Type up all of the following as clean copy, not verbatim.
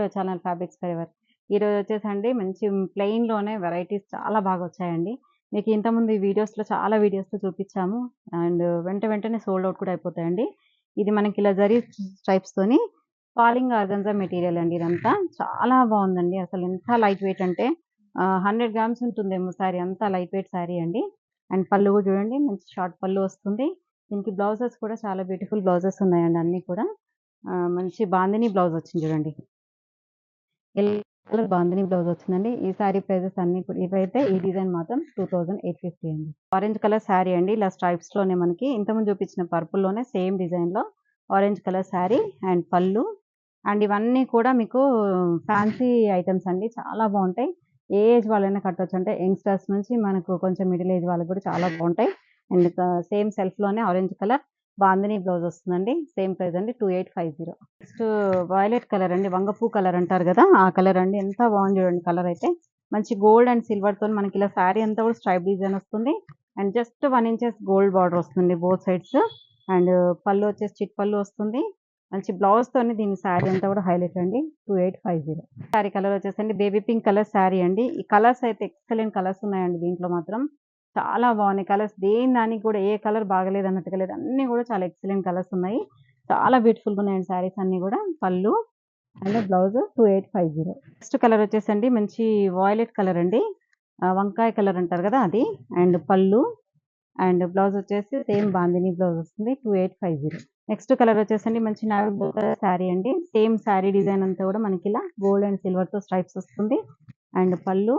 Your channel fabrics forever. ఈరోజు వచ్చేసండి మంచి ప్లెయిన్‌లోనే వెరైటీస్ చాలా బాగా వచ్చాయండి. మీకు ఇంతకుముందు ఈ చాలా వీడియోస్‌లో చూపించాము. అండ్ వెంటనే సోల్డ్ ఔట్ కూడా అయిపోతాయండి. ఇది మనకి ఇలా జరీ స్ట్రైప్స్‌తోని ఫాలింగ్ ఆర్గాన్జా మెటీరియల్ అండి ఇదంతా. చాలా బాగుందండి. అసలు ఎంత లైట్ వెయిట్ అంటే 100 గ్రామ్స్ ఉంటుందేమో సారీ. అంత లైట్ వెయిట్ సారీ అండి. అండ్ పళ్ళు కూడా చూడండి మంచి షార్ట్ పళ్ళు వస్తుంది. దీనికి బ్లౌజెస్ కూడా చాలా బ్యూటిఫుల్ బ్లౌజెస్ ఉన్నాయండి అన్నీ కూడా. మంచి బాందిని బ్లౌజ్ వచ్చింది చూడండి. ఎల్లో కలర్ బాందిని బ్లౌజ్ వచ్చిందండి. ఈ సారీ ప్రైజెస్ అన్నీ కూడా ఇవైతే ఈ డిజైన్ మాత్రం 2850 అండి. ఆరెంజ్ కలర్ సారీ అండి. ఇలా స్ట్రైప్స్‌లోనే మనకి ఇంతకుముందు చూపించిన పర్పుల్‌లోనే సేమ్ డిజైన్‌లో orange colour sorry and pallu. And ఇవన్నీ కూడా మీకు ఫ్యాన్సీ ఐటెమ్స్ అండి. చాలా బాగుంటాయి. ఏ ఏజ్ వాళ్ళైనా కట్టొచ్చు. అంటే యంగ్‌స్టర్స్ నుంచి మనకు కొంచెం మిడిల్ ఏజ్ వాళ్ళకి కూడా చాలా బాగుంటాయి. అండ్ సేమ్ సెల్ఫ్‌లోనే ఆరెంజ్ కలర్ బాందిని బ్లౌజ్ వస్తుందండి. సేమ్ ప్రైస్ అండి 2850. నెక్స్ట్ వయలెట్ కలర్ అండి. వంగపూ కలర్ అంటారు కదా! ఆ కలర్ అండి. ఎంత బాగుంది చూడండి కలర్ అయితే. మంచి గోల్డ్ అండ్ సిల్వర్‌తోని మనకి ఇలా సారీ అంతా కూడా స్ట్రైప్ డిజైన్ వస్తుంది. And just 1 inches gold border వస్తుంది బోత్ సైడ్స్. అండ్ పళ్ళు వచ్చేసి చిట్ పళ్ళు వస్తుంది. మంచి బ్లౌజ్‌తోని దీని సారీ అంతా కూడా హైలైట్ అండి. 2850. సారీ కలర్ వచ్చేసండి బేబీ పింక్ కలర్ సారీ అండి. ఈ కలర్స్ అయితే ఎక్సలెంట్ కలర్స్ ఉన్నాయండి దీంట్లో మాత్రం. చాలా బాగున్నాయి కలర్స్. దేని దానికి కూడా ఏ కలర్ బాగలేదు అన్నట్టుగా లేదు. అన్నీ కూడా చాలా ఎక్సలెంట్ కలర్స్ ఉన్నాయి. చాలా బ్యూటిఫుల్‌గా ఉన్నాయండి సారీస్ అన్నీ కూడా. పళ్ళు అండ్ బ్లౌజ్ 2850. నెక్స్ట్ కలర్ వచ్చేసండి మంచి వాయిలెట్ కలర్ అండి. వంకాయ కలర్ అంటారు కదా అది. అండ్ పళ్ళు అండ్ బ్లౌజ్ వచ్చేసి సేమ్ బాందిని బ్లౌజ్ వస్తుంది. 2850. నెక్స్ట్ కలర్ వచ్చేసండి మంచి నావీ బ్లూ కలర్ సారీ అండి. సేమ్ సారీ డిజైన్ అంతా కూడా మనకి ఇలా గోల్డ్ అండ్ సిల్వర్‌తో స్ట్రైప్స్ వస్తుంది. అండ్ పళ్ళు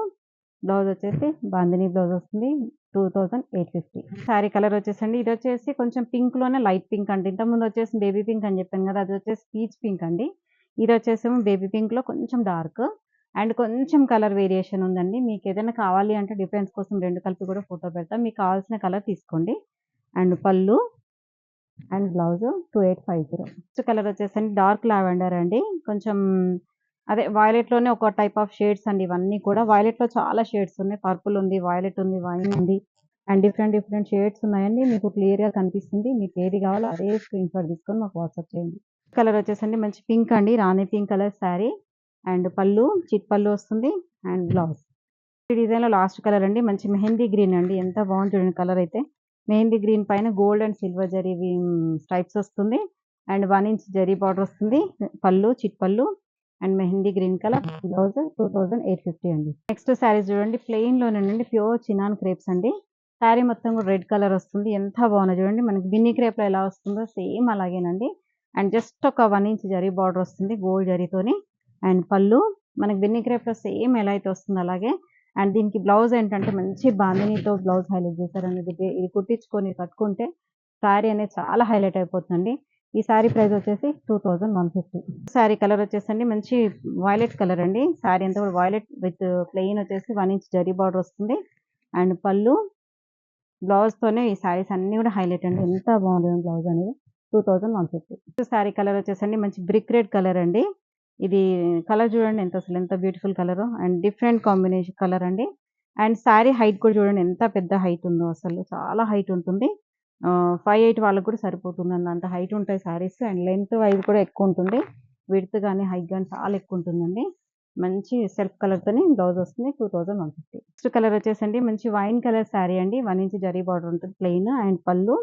బ్లౌజ్ వచ్చేసి బాందిని బ్లౌజ్ వస్తుంది. 2850. సారీ కలర్ వచ్చేసండి ఇది వచ్చేసి కొంచెం పింక్‌లోనే లైట్ పింక్ అండి. ఇంతకుముందు వచ్చేసి బేబీ పింక్ అని చెప్పాను కదా! అది వచ్చేసి పీచ్ పింక్ అండి. ఇది వచ్చేసేమో బేబీ పింక్‌లో కొంచెం డార్క్ అండ్ కొంచెం కలర్ వేరియేషన్ ఉందండి. మీకు ఏదైనా కావాలి అంటే డిఫరెన్స్ కోసం 2 కలిపి కూడా ఫోటో పెడతా. మీకు కావాల్సిన కలర్ తీసుకోండి. And pallu and blouse 2850. Next colour వచ్చేసండి డార్క్ లావెండర్ అండి. కొంచెం అదే వయలెట్‌లోనే ఒక టైప్ ఆఫ్ షేడ్స్ అండి ఇవన్నీ కూడా. వయలెట్‌లో చాలా షేడ్స్ ఉన్నాయి. పర్పుల్ ఉంది, వయలెట్ ఉంది, వైన్ ఉంది. అండ్ డిఫరెంట్ షేడ్స్ ఉన్నాయండి. మీకు క్లియర్‌గా కనిపిస్తుంది. మీకు ఏది కావాలో అదే స్క్రీన్ షాట్ తీసుకొని మాకు వాట్సాప్ చేయండి. కలర్ వచ్చేసండి మంచి పింక్ అండి. రాణి pink colour sorry and pallu చిట్ పళ్ళు వస్తుంది అండ్ బ్లౌజ్. ఈ డిజైన్‌లో లాస్ట్ కలర్ అండి. మంచి మెహందీ గ్రీన్ అండి. ఎంత బాగుంది చూడండి కలర్ అయితే. మెహందీ గ్రీన్ పైన gold and silver zari stripes వస్తుంది. అండ్ 1 ఇంచ్ జరీ బార్డర్ వస్తుంది. పళ్ళు చిట్ pallu and mehndi green colour blouse 2850 అండి. నెక్స్ట్ సారీస్ చూడండి ప్లెయిన్‌లోనేనండి ప్యూర్ చినాన్ క్రేప్స్ అండి. సారీ మొత్తం కూడా రెడ్ కలర్ వస్తుంది. ఎంత బాగున్నాయి చూడండి. మనకి బిన్ని క్రేప్‌లో ఎలా వస్తుందో సేమ్ అలాగేనండి. అండ్ జస్ట్ ఒక 1 ఇంచ్ జరీ బార్డర్ వస్తుంది గోల్డ్ జరీతోని. అండ్ పళ్ళు మనకి బిన్ని క్రేప్‌లో సేమ్ ఎలా అయితే వస్తుందో అలాగే. అండ్ దీనికి బ్లౌజ్ ఏంటంటే మంచి బాందినితో బ్లౌజ్ హైలైట్ చేశారండి. ఇది కుట్టించుకొని కట్టుకుంటే సారీ అనేది చాలా హైలైట్ అయిపోతుందండి. ఈ సారీ ప్రైస్ వచ్చేసి 2150. సారీ కలర్ వచ్చేసండి మంచి వయలెట్ కలర్ అండి. సారీ అంతా కూడా వయలెట్ విత్ ప్లెయిన్ వచ్చేసి 1 ఇంచ్ జరీ బార్డర్ వస్తుంది. అండ్ పళ్ళు బ్లౌజ్‌తోనే ఈ సారీస్ అన్నీ కూడా హైలైట్ అండి. ఎంత బాగుంది బ్లౌజ్ అనేది 2150. సారీ కలర్ వచ్చేసండి మంచి బ్రిక్ రెడ్ కలర్ అండి. ఇది కలర్ చూడండి ఎంత బ్యూటిఫుల్ కలరో అండ్ డిఫరెంట్ కాంబినేషన్ కలర్ అండి. అండ్ సారీ హైట్ కూడా చూడండి ఎంత పెద్ద హైట్ ఉందో అసలు చాలా హైట్ ఉంటుంది. 5'8" వాళ్ళకి కూడా సరిపోతుందండి. అంత హైట్ ఉంటాయి సారీస్. అండ్ లెంత్ వైస్ కూడా ఎక్కువ ఉంటుంది. విడ్త్ గాని, హైట్ గాని చాలా ఎక్కువ ఉంటుందండి. మంచి సెల్ఫ్ కలర్‌తోని బ్లౌజ్ వస్తుంది 2150. నెక్స్ట్ కలర్ వచ్చేసండి మంచి వైన్ కలర్ సారీ అండి. 1 ఇంచ్ జరీ బార్డర్ ఉంటుంది plain and pallu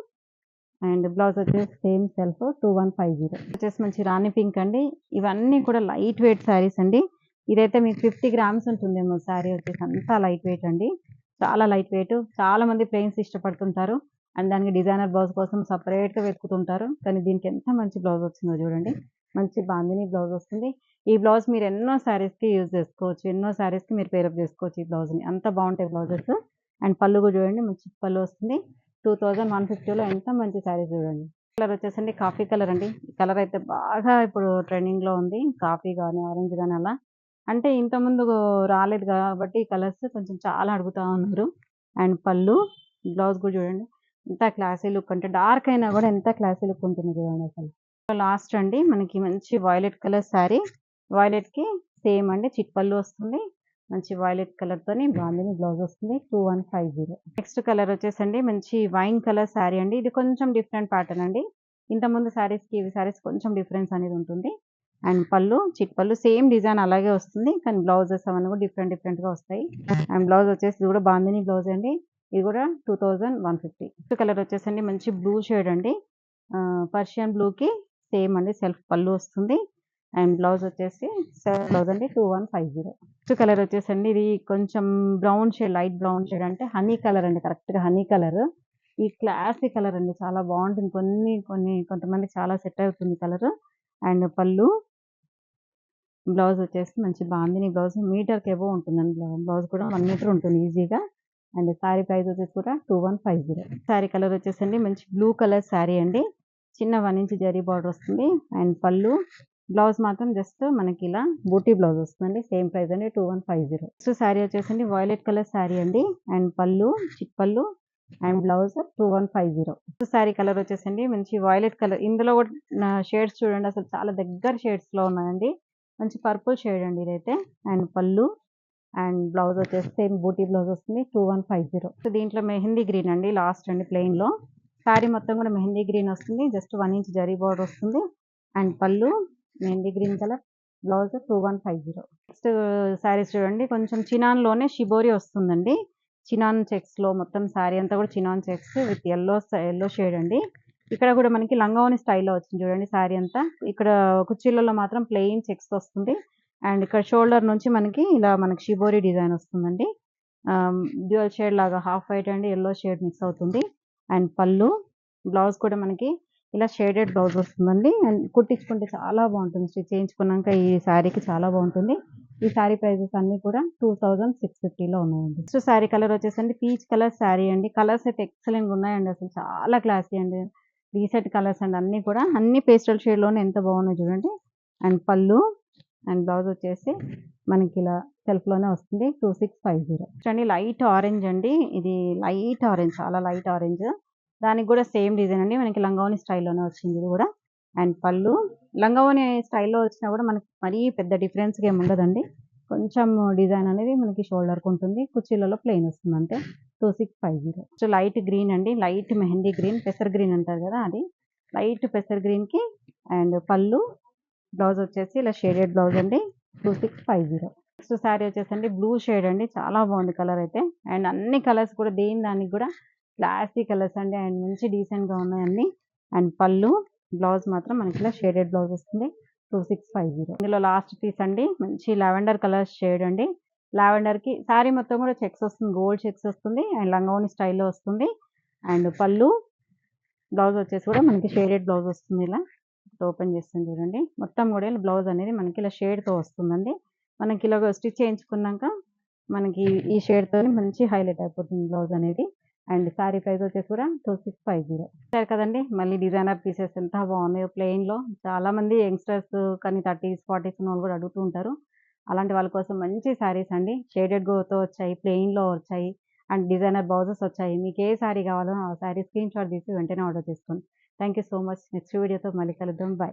and blouse వచ్చేసి సేమ్ సెల్ఫ్ 2150. వచ్చేసి మంచి రాణి పింక్ అండి. ఇవన్నీ కూడా లైట్ వెయిట్ సారీస్ అండి. ఇదైతే మీకు 50 గ్రామ్స్ ఉంటుందేమో సారీ వచ్చేసి అంతా లైట్ వెయిట్ అండి. చాలా లైట్ వెయిట్. చాలా మంది ప్లెయిన్స్ ఇష్టపడుతుంటారు. అండ్ దానికి డిజైనర్ బ్లౌజ్ కోసం సెపరేట్‌గా వెతుకుతుంటారు. కానీ దీనికి ఎంత మంచి బ్లౌజ్ వచ్చిందో చూడండి. మంచి బాందిని బ్లౌజ్ వస్తుంది. ఈ బ్లౌజ్ మీరు ఎన్నో సారీస్‌కి యూజ్ చేసుకోవచ్చు. ఎన్నో సారీస్‌కి మీరు పేరప్ చేసుకోవచ్చు ఈ బ్లౌజ్‌ని. అంత బాగుంటాయి బ్లౌజెస్. అండ్ పళ్ళు కూడా చూడండి మంచి పళ్ళు వస్తుంది. 2150లో ఎంత మంచి సారీస్ చూడండి. కలర్ వచ్చేసండి కాఫీ కలర్ అండి. ఈ కలర్ అయితే బాగా ఇప్పుడు ట్రెండింగ్‌లో ఉంది. కాఫీ గాని, ఆరెంజ్ గాని అలా. అంటే ఇంతకుముందు రాలేదు కాబట్టి ఈ కలర్స్ కొంచెం చాలా అడుగుతా ఉన్నారు. అండ్ పళ్ళు, బ్లౌజ్ కూడా చూడండి. ఎంత క్లాసీ లుక్ అంటే డార్క్ అయినా కూడా ఎంత క్లాసీ లుక్ ఉంటుంది చూడండి అసలు. లాస్ట్ అండి మనకి మంచి వయలెట్ కలర్ సారీ. వయలెట్‌కి సేమ్ అండి చిట్ పళ్ళు వస్తుంది. మంచి వయలెట్ కలర్‌తోని బాందిని బ్లౌజ్ వస్తుంది 2150. నెక్స్ట్ కలర్ వచ్చేసండి మంచి వైన్ కలర్ సారీ అండి. ఇది కొంచెం డిఫరెంట్ ప్యాటర్న్ అండి. ఇంతకుముందు సారీస్‌కి ఇవి సారీస్ కొంచెం డిఫరెన్స్ అనేది ఉంటుంది. అండ్ పళ్ళు చిట్ పళ్ళు సేమ్ డిజైన్ అలాగే వస్తుంది. కానీ బ్లౌజెస్ అవన్నీ కూడా డిఫరెంట్‌గా వస్తాయి. అండ్ బ్లౌజ్ వచ్చేసి ఇది కూడా బాందిని బ్లౌజ్ అండి. ఇది కూడా 2150. నెక్స్ట్ కలర్ వచ్చేసండి మంచి బ్లూ షేడ్ అండి. పర్షియన్ బ్లూకి సేమ్ అండి సెల్ఫ్ పళ్ళు వస్తుంది. అండ్ బ్లౌజ్ వచ్చేసి సెల్ఫ్ బ్లౌజ్ అండి 2150. నెక్స్ట్ కలర్ వచ్చేసండి ఇది కొంచెం brown shade, light brown shade అంటే హనీ కలర్ అండి. కరెక్ట్‌గా హనీ కలర్. ఈ క్లాసీ కలర్ అండి. చాలా బాగుంటుంది. కొంతమందికి చాలా సెట్ అవుతుంది కలర్. అండ్ పళ్ళు, బ్లౌజ్ వచ్చేసి మంచి బాందిని బ్లౌజ్ మీటర్‌కి అబోవ్ ఉంటుందండి. బ్లౌజ్ కూడా 1 మీటర్ ఉంటుంది ఈజీగా. అండ్ సారీ ప్రైస్ వచ్చేసి కూడా 2150. సారీ కలర్ వచ్చేసండి మంచి బ్లూ కలర్ సారీ అండి. చిన్న 1 ఇంచ్ జరీ బార్డర్ వస్తుంది. అండ్ పళ్ళు, బ్లౌజ్ మాత్రం జస్ట్ మనకి ఇలా బూటీ బ్లౌజ్ వస్తుందండి. సేమ్ ప్రైస్ అండి 2150. నెక్స్ట్ సారీ వచ్చేసండి వైలెట్ కలర్ సారీ అండి. అండ్ పళ్ళు, చిట్ pallu and blouse 2150. Next sari colour వచ్చేసండి మంచి వైలెట్ కలర్. ఇందులో కూడా షేడ్స్ చూడండి అసలు చాలా దగ్గర షేడ్స్‌లో ఉన్నాయండి. మంచి పర్పుల్ షేడ్ అండి ఇదైతే. అండ్ పళ్ళు అండ్ బ్లౌజ్ వచ్చేసి సేమ్ బూటీ బ్లౌజ్ వస్తుంది 2150. సో దీంట్లో మెహందీ గ్రీన్ అండి లాస్ట్ అండి ప్లెయిన్‌లో. సారీ మొత్తం కూడా మెహందీ గ్రీన్ వస్తుంది. జస్ట్ 1 ఇంచ్ జరీ బార్డర్ వస్తుంది. అండ్ పళ్ళు mehndi green colour, blouse 2150. Next saris చూడండి కొంచెం చినాన్‌లోనే షిబోరి వస్తుందండి. చినాన్ చెక్స్‌లో మొత్తం సారీ అంతా కూడా chinon checks with yellow shade అండి. ఇక్కడ కూడా మనకి లంగావోని స్టైల్‌లో వచ్చింది చూడండి సారీ అంతా. ఇక్కడ కుర్చీలలో మాత్రం ప్లెయిన్ చెక్స్ వస్తుంది. అండ్ ఇక్కడ షోల్డర్ నుంచి మనకి షిబోరి డిజైన్ వస్తుందండి. డ్యూయల్ షేడ్ లాగా half white and yellow shade mix అవుతుంది. అండ్ పళ్ళు, బ్లౌజ్ కూడా మనకి ఇలా షేడెడ్ బ్లౌజ్ వస్తుందండి. అండ్ కుట్టించుకుంటే చాలా బాగుంటుంది. స్టిచ్ చేయించుకున్నాక ఈ శారీకి చాలా బాగుంటుంది. ఈ శారీ ప్రైజెస్ అన్నీ కూడా 2650లో ఉన్నాయండి. నెక్స్ట్ శారీ కలర్ వచ్చేసండి పీచ్ కలర్ శారీ అండి. కలర్స్ అయితే ఎక్సలెంట్‌గా ఉన్నాయండి. అసలు చాలా క్లాసీ అండి. డీసెంట్ కలర్స్ అండి అన్నీ కూడా. అన్ని పేస్టల్ షేడ్‌లోనే ఎంత బాగున్నాయి చూడండి. అండ్ పళ్ళు అండ్ బ్లౌజ్ వచ్చేసి మనకి ఇలా సెల్ఫ్‌లోనే వస్తుంది 2650. నెక్స్ట్ అండి లైట్ ఆరెంజ్ అండి. ఇది లైట్ ఆరెంజ్, చాలా లైట్ ఆరెంజ్. దానికి కూడా సేమ్ డిజైన్ అండి. మనకి లంగావోని స్టైల్‌లోనే వచ్చింది ఇది కూడా. అండ్ పళ్ళు లంగావోని స్టైల్‌లో వచ్చినా కూడా మనకి మరీ పెద్ద డిఫరెన్స్‌గా ఏమి ఉండదండి. కొంచెం డిజైన్ అనేది మనకి షోల్డర్‌కి ఉంటుంది. కుర్చీలలో ప్లెయిన్ వస్తుంది అంతే 2650. సో లైట్ గ్రీన్ అండి. లైట్ మెహందీ గ్రీన్, పెసర్ గ్రీన్ అంటారు కదా అది. లైట్ పెసర్ గ్రీన్‌కి అండ్ పళ్ళు, బ్లౌజ్ వచ్చేసి ఇలా షేడెడ్ బ్లౌజ్ అండి 2650. నెక్స్ట్ శారీ వచ్చేసండి బ్లూ షేడ్ అండి. చాలా బాగుంది కలర్ అయితే. అండ్ అన్ని కలర్స్ కూడా దానికి కూడా క్లాసీ కలర్స్ అండి. అండ్ మంచి డీసెంట్‌గా ఉన్నాయండి. అండ్ పళ్ళు, బ్లౌజ్ మాత్రం మనకి ఇలా షేడెడ్ బ్లౌజ్ వస్తుంది 2650. ఇందులో లాస్ట్ పీస్ అండి మంచి లావెండర్ కలర్ షేడ్ అండి. లావెండర్‌కి శారీ మొత్తం కూడా చెక్స్ వస్తుంది. గోల్డ్ చెక్స్ వస్తుంది. అండ్ లంగావోని స్టైల్‌లో వస్తుంది. అండ్ పళ్ళు, బ్లౌజ్ వచ్చేసి కూడా మనకి షేడెడ్ బ్లౌజ్ వస్తుంది ఇలా. ఓపెన్ చేస్తాను చూడండి. మొత్తం కూడా బ్లౌజ్ అనేది మనకి ఇలా షేడ్‌తో వస్తుందండి. మనకి ఇలా స్టిచ్ చేయించుకున్నాక మనకి ఈ షేడ్‌తోని మంచి హైలైట్ అయిపోతుంది బ్లౌజ్ అనేది. అండ్ సారీ ప్రైస్ వచ్చేసి కూడా 2650. చూసారు కదండీ! మళ్ళీ డిజైనర్ పీసెస్ ఎంత బాగున్నాయో ప్లెయిన్‌లో. చాలామంది యంగ్‌స్టర్స్ కానీ 30స్, 40స్ ఉన్నోళ్ళు కూడా అడుగుతూ ఉంటారు. అలాంటి వాళ్ళ కోసం మంచి శారీస్ అండి. షేడెడ్ గోతో వచ్చాయి, ప్లెయిన్‌లో వచ్చాయి అండ్ డిజైనర్ బ్లౌజెస్ వచ్చాయి. మీకు ఏ శారీ కావాలో ఆ శారీ స్క్రీన్‌షాట్ తీసి వెంటనే ఆర్డర్ చేసుకోండి. Thank you so much. Next వీడియోతో మళ్ళీ కలుద్దాం. బై.